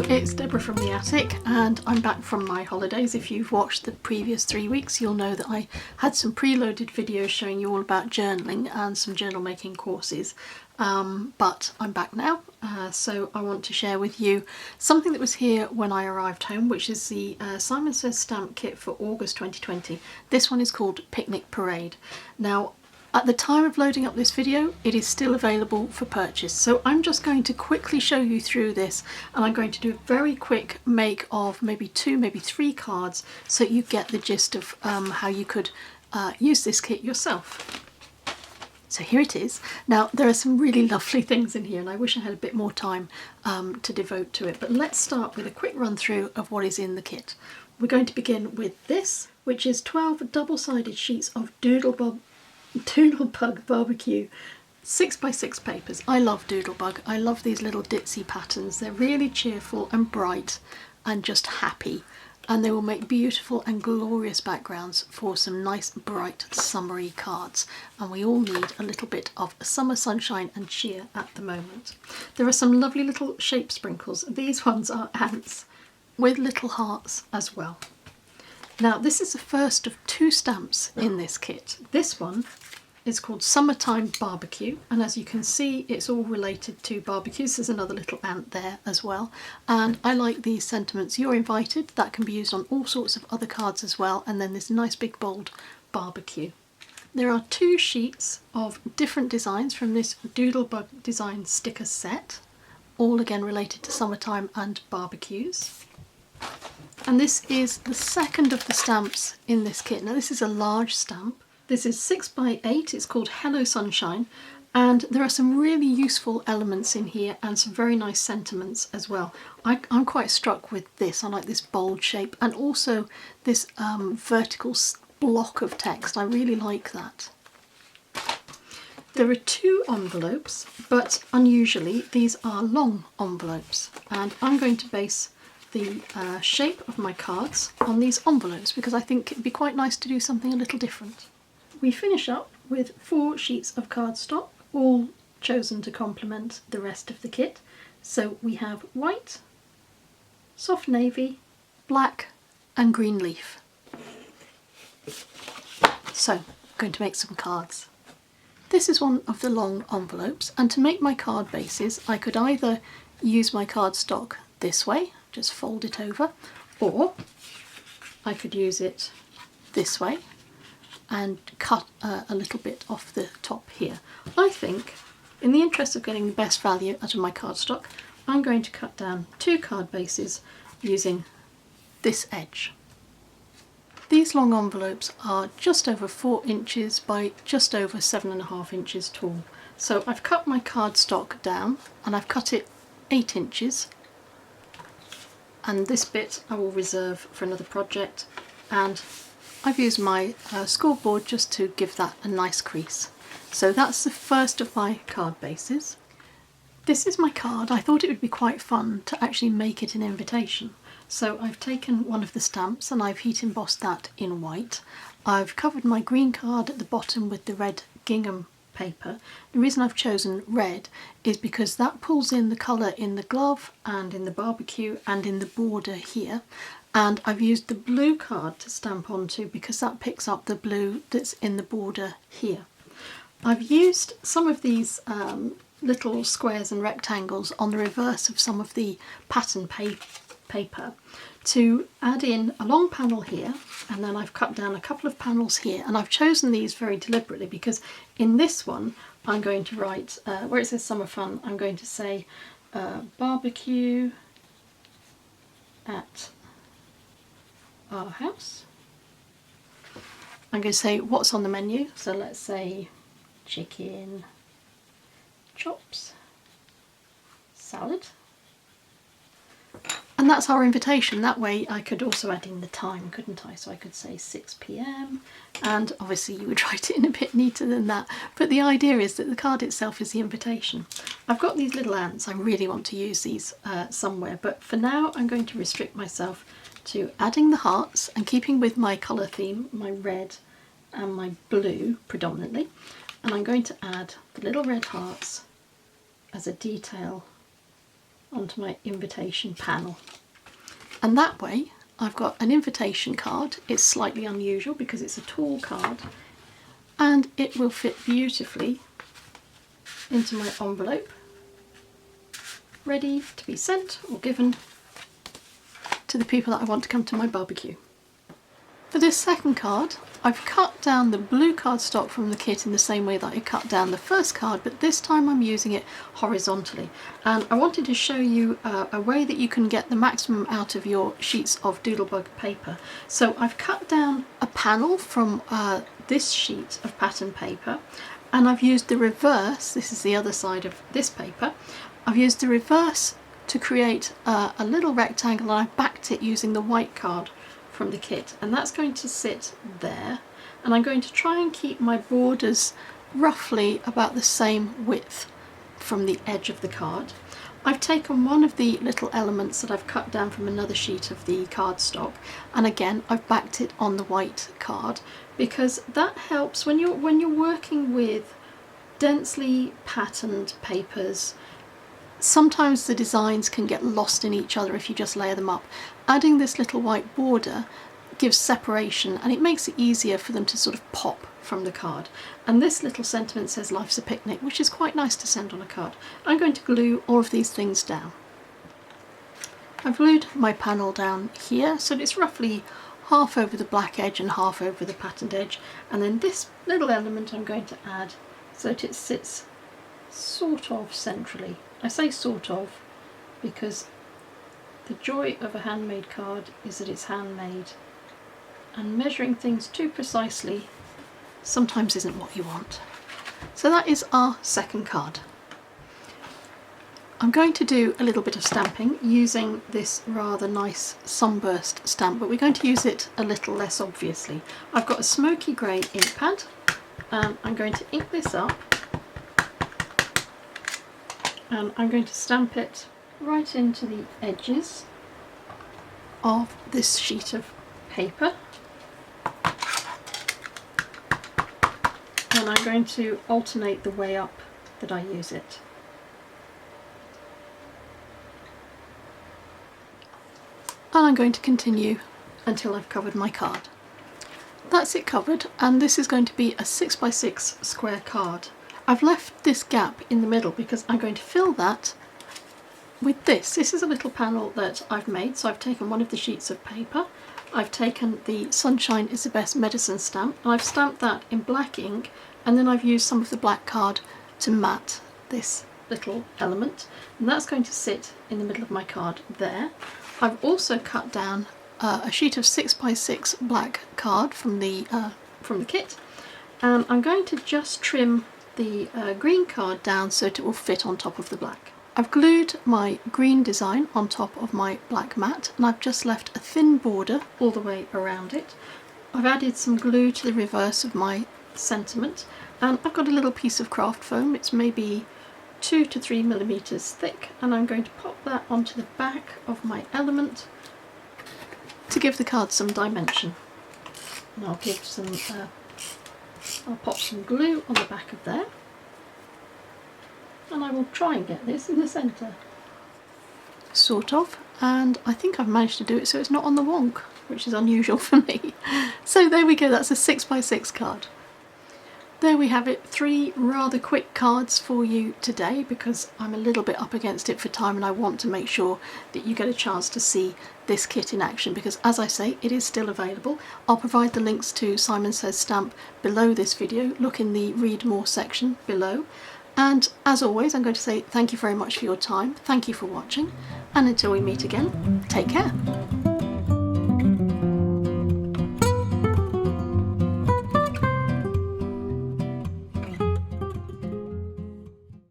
it's Deborah from the attic, and I'm back from my holidays. If you've watched the previous 3 weeks, you'll know that I had some preloaded videos showing you all about journaling and some journal making courses, but I'm back now, so I want to share with you something that was here when I arrived home, which is the Simon Says stamp kit for August 2020. This one is called Picnic Parade. Now, at the time of loading up this video, it is still available for purchase. So I'm just going to quickly show you through this, and I'm going to do a very quick make of maybe 2, maybe 3 cards so you get the gist of how you could use this kit yourself. So here it is. Now, there are some really lovely things in here, and I wish I had a bit more time to devote to it, but let's start with a quick run through of what is in the kit. We're going to begin with this, which is 12 double-sided sheets of Doodlebug Barbecue 6x6 papers. I love Doodlebug. I love these little ditzy patterns. They're really cheerful and bright and just happy, and they will make beautiful and glorious backgrounds for some nice bright summery cards, and we all need a little bit of summer sunshine and cheer at the moment. There are some lovely little shape sprinkles. These ones are ants with little hearts as well. Now, this is the first of 2 stamps in this kit. This one is called Summertime Barbecue, and as you can see, it's all related to barbecues. There's another little ant there as well, and I like these sentiments. You're invited. That can be used on all sorts of other cards as well, and then this nice big bold barbecue. There are 2 sheets of different designs from this Doodlebug design sticker set, all again related to summertime and barbecues. And this is the second of the stamps in this kit. Now, this is a large stamp. This is 6x8. It's called Hello Sunshine, and there are some really useful elements in here and some very nice sentiments as well. I'm quite struck with this. I like this bold shape and also this vertical block of text. I really like that. There are 2 envelopes, but unusually these are long envelopes, and I'm going to base the shape of my cards on these envelopes because I think it'd be quite nice to do something a little different. We finish up with 4 sheets of cardstock, all chosen to complement the rest of the kit. So we have white, soft navy, black and green leaf. So I'm going to make some cards. This is one of the long envelopes, and to make my card bases I could either use my cardstock this way, just fold it over, or I could use it this way and cut a little bit off the top here. I think, in the interest of getting the best value out of my cardstock, I'm going to cut down 2 card bases using this edge. These long envelopes are just over 4 inches by just over 7.5 inches tall. So I've cut my cardstock down and I've cut it 8 inches. And this bit I will reserve for another project, and I've used my scoreboard just to give that a nice crease. So that's the first of my card bases. This is my card. I thought it would be quite fun to actually make it an invitation. So I've taken one of the stamps and I've heat embossed that in white. I've covered my green card at the bottom with the red gingham paper. The reason I've chosen red is because that pulls in the colour in the glove and in the barbecue and in the border here, and I've used the blue card to stamp onto because that picks up the blue that's in the border here. I've used some of these little squares and rectangles on the reverse of some of the pattern paper to add in a long panel here, and then I've cut down a couple of panels here, and I've chosen these very deliberately because in this one I'm going to write, where it says summer fun, I'm going to say barbecue at our house. I'm going to say what's on the menu, so let's say chicken, chops, salad. And that's our invitation. That way I could also add in the time, couldn't I? So I could say 6 p.m. and obviously you would write it in a bit neater than that. But the idea is that the card itself is the invitation. I've got these little ants. I really want to use these somewhere, but for now I'm going to restrict myself to adding the hearts and keeping with my colour theme, my red and my blue predominantly. And I'm going to add the little red hearts as a detail onto my invitation panel. And that way I've got an invitation card. It's slightly unusual because it's a tall card, and it will fit beautifully into my envelope, ready to be sent or given to the people that I want to come to my barbecue. For this second card, I've cut down the blue cardstock from the kit in the same way that I cut down the first card, but this time I'm using it horizontally. And I wanted to show you a way that you can get the maximum out of your sheets of Doodlebug paper. So I've cut down a panel from this sheet of pattern paper, and I've used the reverse, this is the other side of this paper, I've used the reverse to create a little rectangle, and I've backed it using the white card from the kit, and that's going to sit there, and I'm going to try and keep my borders roughly about the same width from the edge of the card. I've taken one of the little elements that I've cut down from another sheet of the cardstock, and again I've backed it on the white card, because that helps when you're working with densely patterned papers. Sometimes the designs can get lost in each other if you just layer them up. Adding this little white border gives separation, and it makes it easier for them to sort of pop from the card. And this little sentiment says "Life's a picnic," which is quite nice to send on a card. I'm going to glue all of these things down. I've glued my panel down here, so it's roughly half over the black edge and half over the patterned edge, and then this little element I'm going to add so that it sits sort of centrally. I say sort of because the joy of a handmade card is that it's handmade, and measuring things too precisely sometimes isn't what you want. So that is our second card. I'm going to do a little bit of stamping using this rather nice sunburst stamp, but we're going to use it a little less obviously. I've got a smoky grey ink pad, and I'm going to ink this up, and I'm going to stamp it right into the edges of this sheet of paper, and I'm going to alternate the way up that I use it. And I'm going to continue until I've covered my card. That's it covered, and this is going to be a 6x6 square card. I've left this gap in the middle because I'm going to fill that with this. This is a little panel that I've made, so I've taken one of the sheets of paper, I've taken the Sunshine is the Best Medicine stamp, and I've stamped that in black ink, and then I've used some of the black card to mat this little element, and that's going to sit in the middle of my card there. I've also cut down a sheet of 6x6 black card from the kit, and I'm going to just trim the green card down so that it will fit on top of the black. I've glued my green design on top of my black mat, and I've just left a thin border all the way around it. I've added some glue to the reverse of my sentiment, and I've got a little piece of craft foam. It's maybe 2 to 3 millimeters thick, and I'm going to pop that onto the back of my element to give the card some dimension. And I'll give some I'll pop some glue on the back of there, and I will try and get this in the centre. Sort of, and I think I've managed to do it so it's not on the wonk, which is unusual for me. So there we go, that's a 6x6 card. There we have it, 3 rather quick cards for you today because I'm a little bit up against it for time, and I want to make sure that you get a chance to see this kit in action because, as I say, it is still available. I'll provide the links to Simon Says Stamp below this video. Look in the read more section below. And as always, I'm going to say thank you very much for your time, thank you for watching, and until we meet again, take care.